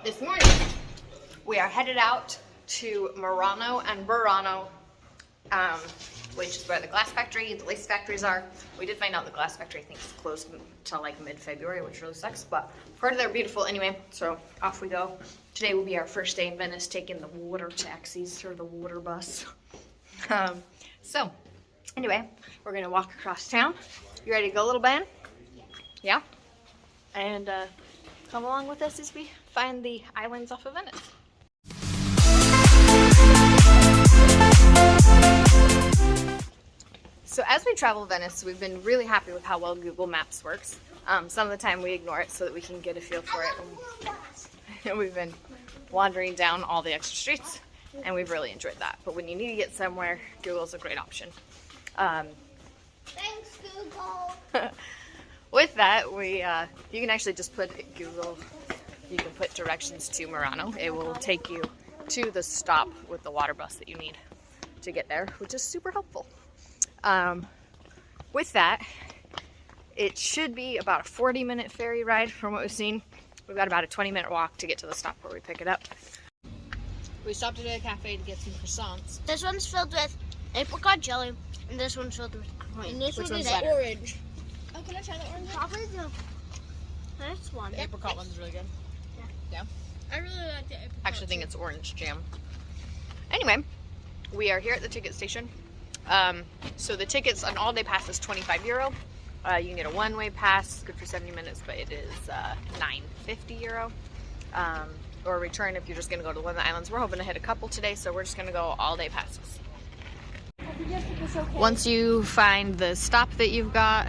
this morning we are headed out to Murano and Burano, which is where the glass factory, the lace factories are. We did find out the glass factory I think is closed until like mid-February, which really sucks, but part of they're beautiful anyway, so off we go. Today will be our first day in Venice, taking the water taxis or the water bus. So anyway, we're gonna walk across town. You ready to go, little Ben? Yeah? And come along with us as we find the islands off of Venice. So as we travel Venice, we've been really happy with how well Google Maps works. Some of the time we ignore it so that we can get a feel for it. And we've been wandering down all the extra streets, and we've really enjoyed that. But when you need to get somewhere, Google's a great option. Thanks, Google. With that, you can actually just put Google, you can put directions to Murano. It will take you to the stop with the water bus that you need to get there, which is super helpful. With that, it should be about a 40-minute ferry ride from what we've seen. We've got about a 20-minute walk to get to the stop where we pick it up. We stopped at a cafe to get some croissants. This one's filled with apricot jelly, and this one's filled with cream. And this Which one one's is better? orange. Oh, can I try the orange? Probably the first one. The apricot one's really good. Yeah? I really like the apricot. I actually think it's orange jam. Anyway, we are here at the ticket station. So the tickets, an all-day pass is €25. You can get a one-way pass, good for 70 minutes, but it is €9.50. Or return if you're just going to go to one of the islands. We're hoping to hit a couple today, so we're just going to go all-day passes. Once you find the stop that you've got,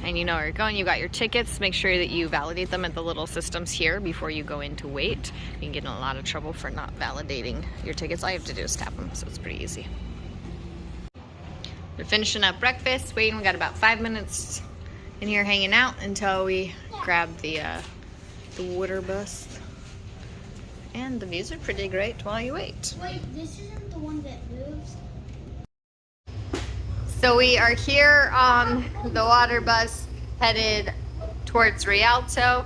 and you know where you're going, you got your tickets, make sure that you validate them at the little systems here before you go in to wait. You can get in a lot of trouble for not validating your tickets. All you have to do is tap them, so it's pretty easy. We're finishing up breakfast, waiting. We got about 5 minutes in here hanging out until we grab the water bus. And the views are pretty great while you wait. Wait, this isn't the one that moves? So we are here on the water bus headed towards Rialto. A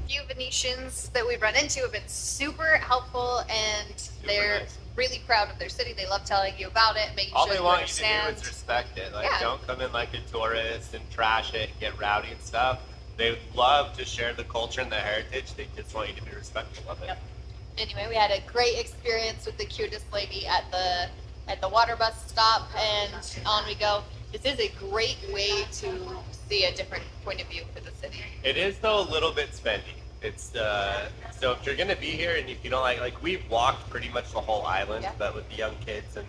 few Venetians that we've run into have been super helpful, and they're really proud of their city. They love telling you about it, making All sure they you want understand. you to do is respect it. Like, Yeah. don't come in like a tourist and trash it and get rowdy and stuff. They love to share the culture and the heritage. They just want you to be respectful of it. Yep. Anyway, we had a great experience with the cutest lady at the water bus stop, and on we go. This is a great way to see a different point of view for the city. It is, though, a little bit spendy. It's so if you're gonna be here and if you don't like we've walked pretty much the whole island, Yeah. but with the young kids and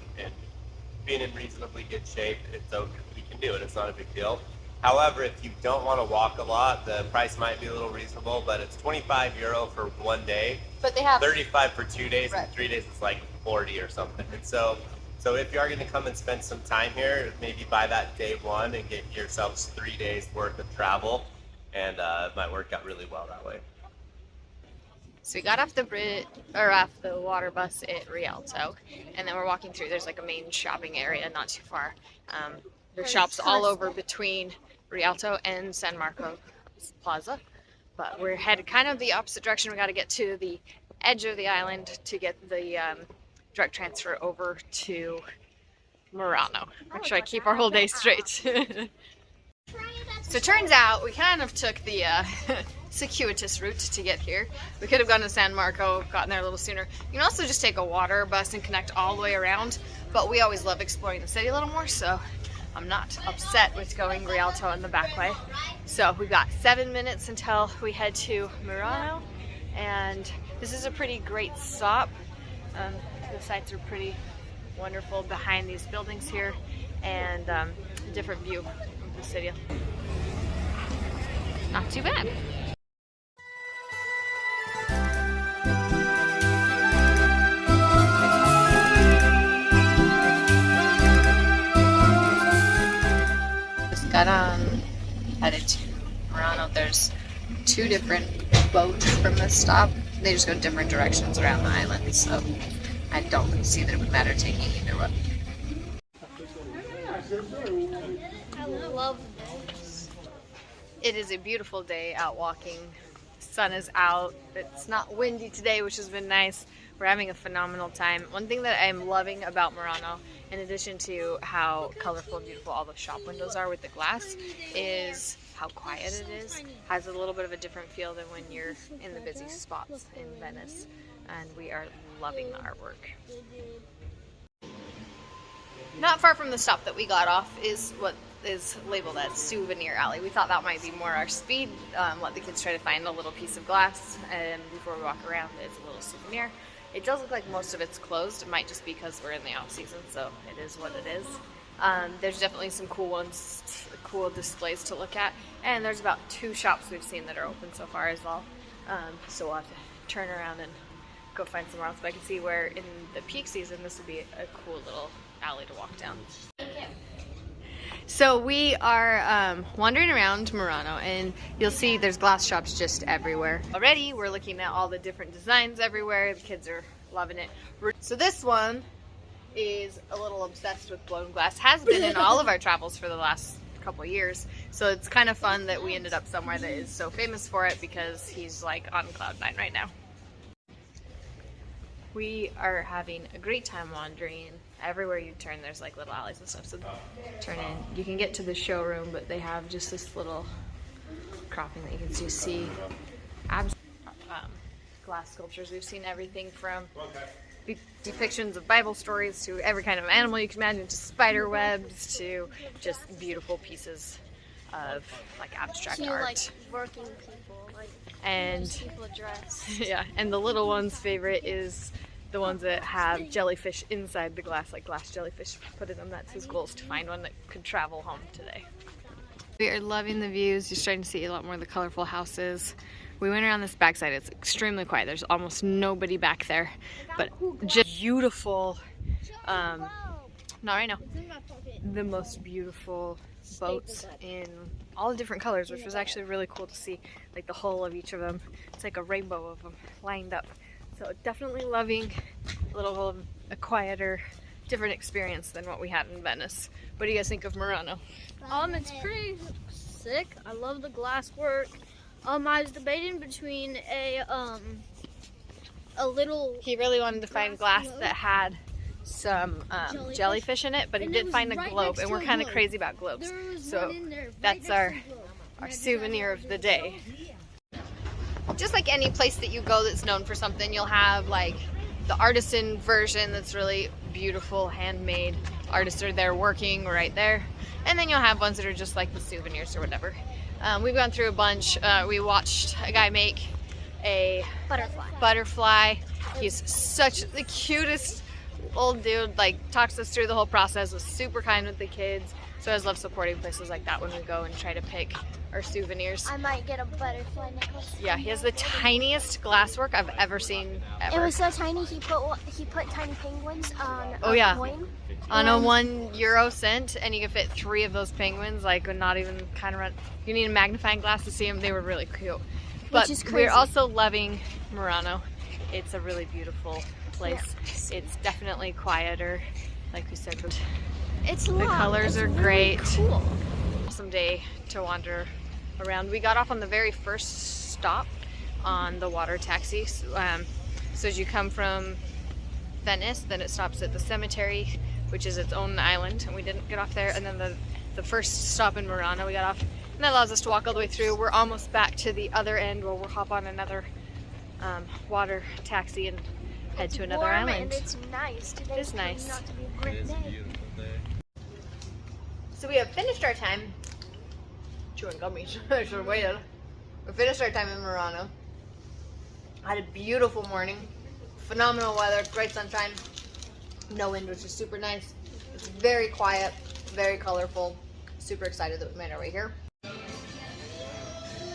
being in reasonably good shape, it's okay. We can do it. It's not a big deal. However, if you don't want to walk a lot, the price might be a little reasonable, but it's €25 for one day, But they have 35 for 2 days, Right. and 3 days is like 40 or something. And so if you are going to come and spend some time here, maybe buy that day one and get yourselves 3 days worth of travel, and it might work out really well that way. So we got off off the water bus at Rialto, and then we're walking through. There's like a main shopping area not too far. There's shops all over between Rialto and San Marco Plaza, but we're headed kind of the opposite direction. We got to get to the edge of the island to get the direct transfer over to Murano. Make sure I keep our whole day straight. So it turns out we kind of took the circuitous route to get here. We could have gone to San Marco, gotten there a little sooner. You can also just take a water bus and connect all the way around, but we always love exploring the city a little more, so I'm not upset with going Rialto in the back way. So we've got 7 minutes until we head to Murano, and this is a pretty great stop. The sights are pretty wonderful behind these buildings here, and a different view of the city. Not too bad. Just got on, headed to Murano. There's 2 different boats from this stop. They just go different directions around the island, so I don't see that it would matter taking either one. I love this. It is a beautiful day out walking the sun is out. It's not windy today, which has been nice. We're having a phenomenal time. One thing that I'm loving about Murano, in addition to how colorful and beautiful all the shop windows are with the glass, is how quiet it is. Has a little bit of a different feel than when you're in the busy spots in Venice. And we are loving the artwork. Not far from the stop that we got off is what is labeled as Souvenir Alley. We thought that might be more our speed, let the kids try to find a little piece of glass, and before we walk around it's a little souvenir. It does look like most of it's closed. It might just be because we're in the off season, so it is what it is. There's definitely some cool ones, cool displays to look at, and there's about 2 shops we've seen that are open so far as well. So we'll have to turn around and go find somewhere else. But I can see where in the peak season this would be a cool little alley to walk down. So we are wandering around Murano, and you'll see there's glass shops just everywhere. Already we're looking at all the different designs everywhere. The kids are loving it. So this one is a little obsessed with blown glass. Has been in all of our travels for the last couple years. So it's kind of fun that we ended up somewhere that is so famous for it, because he's like on cloud 9 right now. We are having a great time wandering. Everywhere you turn, there's like little alleys and stuff. So turn in. You can get to the showroom, but they have just this little cropping that you can just see. Glass sculptures. We've seen everything from depictions of Bible stories to every kind of animal you can imagine, to spider webs to just beautiful pieces of like abstract art. Like working people, like and people dressed. Yeah, and the little one's favorite is the ones that have jellyfish inside the glass, like glass jellyfish put in them. That's his goal, is to find one that could travel home today. We are loving the views. You're starting to see a lot more of the colorful houses. We went around this backside. It's extremely quiet. There's almost nobody back there, but just beautiful. Not right now. The most beautiful boats in all the different colors, which was actually really cool to see. Like the hull of each of them. It's like a rainbow of them lined up. So definitely loving a quieter, different experience than what we had in Venice. What do you guys think of Murano? It's pretty sick. I love the glass work. I was debating between a little. He really wanted to find glass that had some jellyfish in it, but he did find a globe, and we're kind of crazy about globes. So that's our souvenir of the day. Just like any place that you go that's known for something, you'll have like the artisan version that's really beautiful, handmade. Artists are there working right there. And then you'll have ones that are just like the souvenirs or whatever. We've gone through a bunch. We watched a guy make a butterfly. He's such the cutest old dude, like talks us through the whole process, was super kind with the kids. So I just love supporting places like that when we go and try to pick our souvenirs. I might get a butterfly necklace. Yeah, he has the tiniest glasswork I've ever seen ever. It was so tiny, he put tiny penguins on a coin. On a €1 cent, and you can fit 3 of those penguins, like not even kind of run. You need a magnifying glass to see them. They were really cute. But we're also loving Murano. It's a really beautiful place. Yeah. It's definitely quieter, like we said. The colors are great. Cool. Awesome day to wander around. We got off on the very first stop on the water taxi. So as you come from Venice, then it stops at the cemetery, which is its own island, and we didn't get off there. And then the first stop in Murano, we got off, and that allows us to walk all the way through. We're almost back to the other end where we'll hop on another water taxi and head to another island. And it's nice. Today it's nice. Not to be a great day. So we have finished our time chewing gummies. I should have waited. We finished our time in Murano. Had a beautiful morning. Phenomenal weather, great sunshine. No wind, which is super nice. It's very quiet, very colorful. Super excited that we made our way here.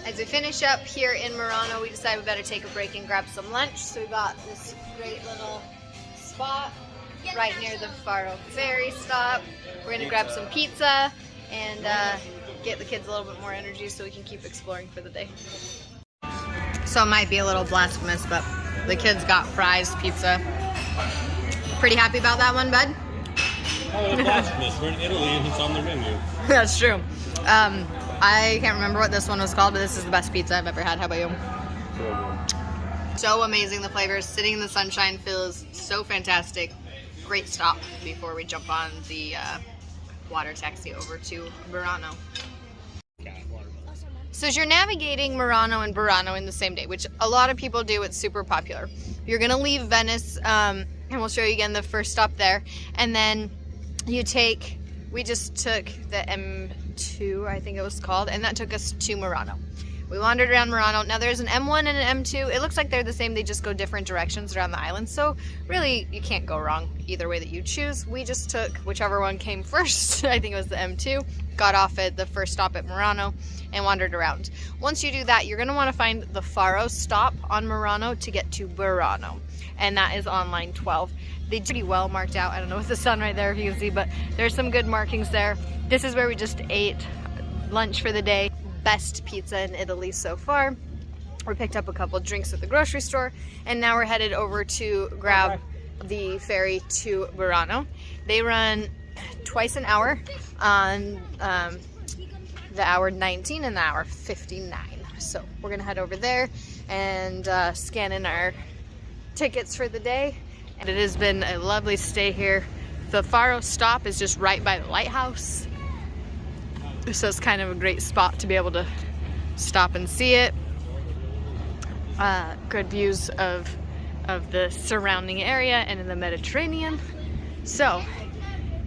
As we finish up here in Murano, we decided we better take a break and grab some lunch. So we got this great little spot right near the Faro ferry stop. We're gonna grab some pizza and get the kids a little bit more energy so we can keep exploring for the day. So it might be a little blasphemous, but the kids got fries, pizza. Pretty happy about that one, bud? Oh, it's blasphemous. We're in Italy and it's on the menu. That's true. I can't remember what this one was called, but this is the best pizza I've ever had. How about you? So amazing, the flavors. Sitting in the sunshine feels so fantastic. Great stop before we jump on the water taxi over to Murano. So as you're navigating Murano and Burano in the same day, which a lot of people do, it's super popular. You're gonna leave Venice, and we'll show you again the first stop there. And then we just took the M2, I think it was called, and that took us to Murano. We wandered around Murano. Now there's an M1 and an M2. It looks like they're the same, they just go different directions around the island. So really, you can't go wrong either way that you choose. We just took whichever one came first. I think it was the M2. Got off at the first stop at Murano and wandered around. Once you do that, you're gonna wanna find the Faro stop on Murano to get to Burano. And that is on line 12. They pretty well marked out. I don't know with the sun right there if you can see, but there's some good markings there. This is where we just ate lunch for the day. Best pizza in Italy so far. We picked up a couple drinks at the grocery store, and now we're headed over to grab the ferry to Burano. They run twice an hour on the hour 19 and the hour 59. So we're gonna head over there and scan in our tickets for the day. And it has been a lovely stay here. The Faro stop is just right by the lighthouse. So it's kind of a great spot to be able to stop and see it. Good views of the surrounding area and in the Mediterranean. So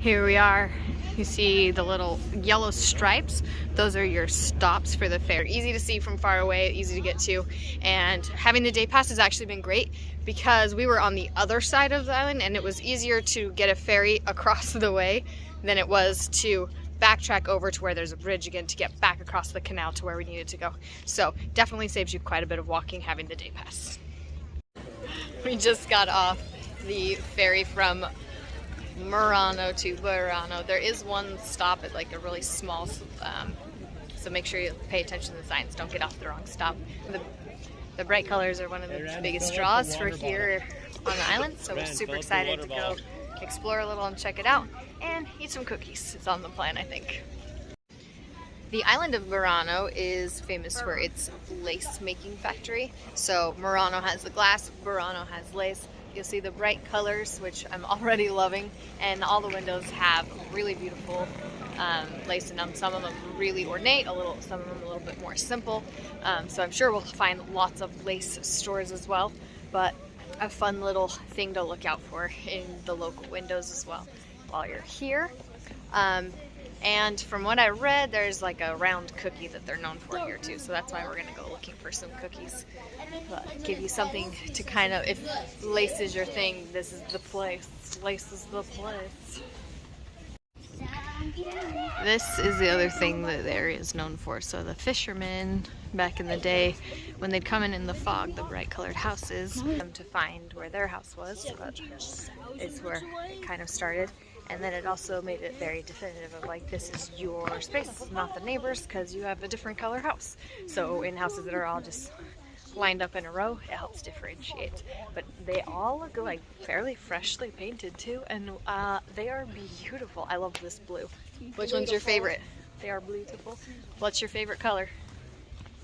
here we are. You see the little yellow stripes. Those are your stops for the ferry. Easy to see from far away, easy to get to. And having the day pass has actually been great because we were on the other side of the island and it was easier to get a ferry across the way than it was to backtrack over to where there's a bridge again to get back across the canal to where we needed to go. So definitely saves you quite a bit of walking having the day pass. We just got off the ferry from Murano to Burano. There is one stop at like a really small, so make sure you pay attention to the signs. Don't get off the wrong stop. The bright colors are one of the biggest draws for here on the island, so we're super excited to go explore a little and check it out and eat some cookies. It's on the plan, I think. The island of Murano is famous for its lace making factory. So Murano has the glass, Burano has lace. You'll see the bright colors, which I'm already loving, and all the windows have really beautiful lace in them. Some of them really ornate, some of them a little bit more simple. So I'm sure we'll find lots of lace stores as well, but a fun little thing to look out for in the local windows as well while you're here. And from what I read, there's like a round cookie that they're known for here too, so that's why we're gonna go looking for some cookies. But give you something to kind of, if lace is your thing, this is the place. Lace is the place. This is the other thing that the area is known for. So the fishermen back in the day, when they'd come in the fog, the bright colored houses, to find where their house was, but it's where it kind of started. And then it also made it very definitive of like, this is your space, not the neighbors, because you have a different color house. So in houses that are all just lined up in a row, it helps differentiate. But they all look like fairly freshly painted too, and they are beautiful. I love this blue. Which one's your favorite? They are beautiful. What's your favorite color?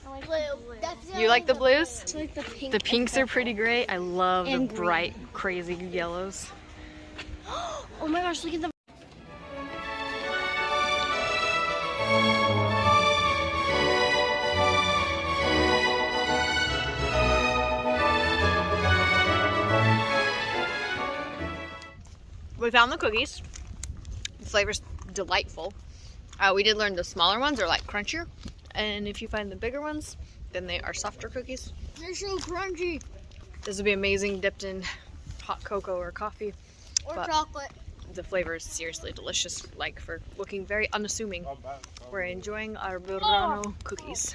I like blue. You like the blues? I like the pink. The pinks are pretty great. I love the bright, crazy yellows. Oh my gosh, look at the... We found the cookies. The flavor's delightful. We did learn the smaller ones are like crunchier, and if you find the bigger ones, then they are softer cookies. They're so crunchy. This would be amazing dipped in hot cocoa or coffee. Or chocolate. The flavor is seriously delicious, like for looking very unassuming. We're enjoying our Murano cookies.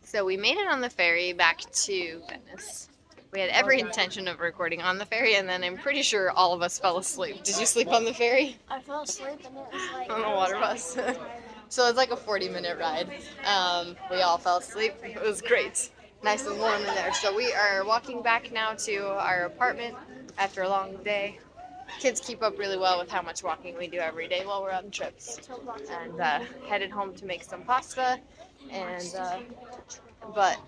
So we made it on the ferry back to Venice. We had every intention of recording on the ferry, and then I'm pretty sure all of us fell asleep. Did you sleep on the ferry? I fell asleep and it was like... On the water bus. So it's like a 40-minute ride. We all fell asleep. It was great. Nice and warm in there. So we are walking back now to our apartment after a long day. Kids keep up really well with how much walking we do every day while we're on trips. And headed home to make some pasta and but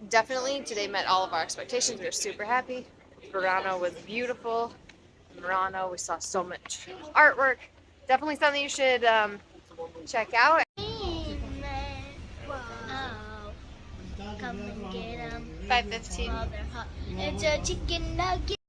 definitely today met all of our expectations. We were super happy. Burano was beautiful. Murano, we saw so much artwork. Definitely something you should check out. Come and get 'em. 5:15. While they're hot. It's a chicken nugget.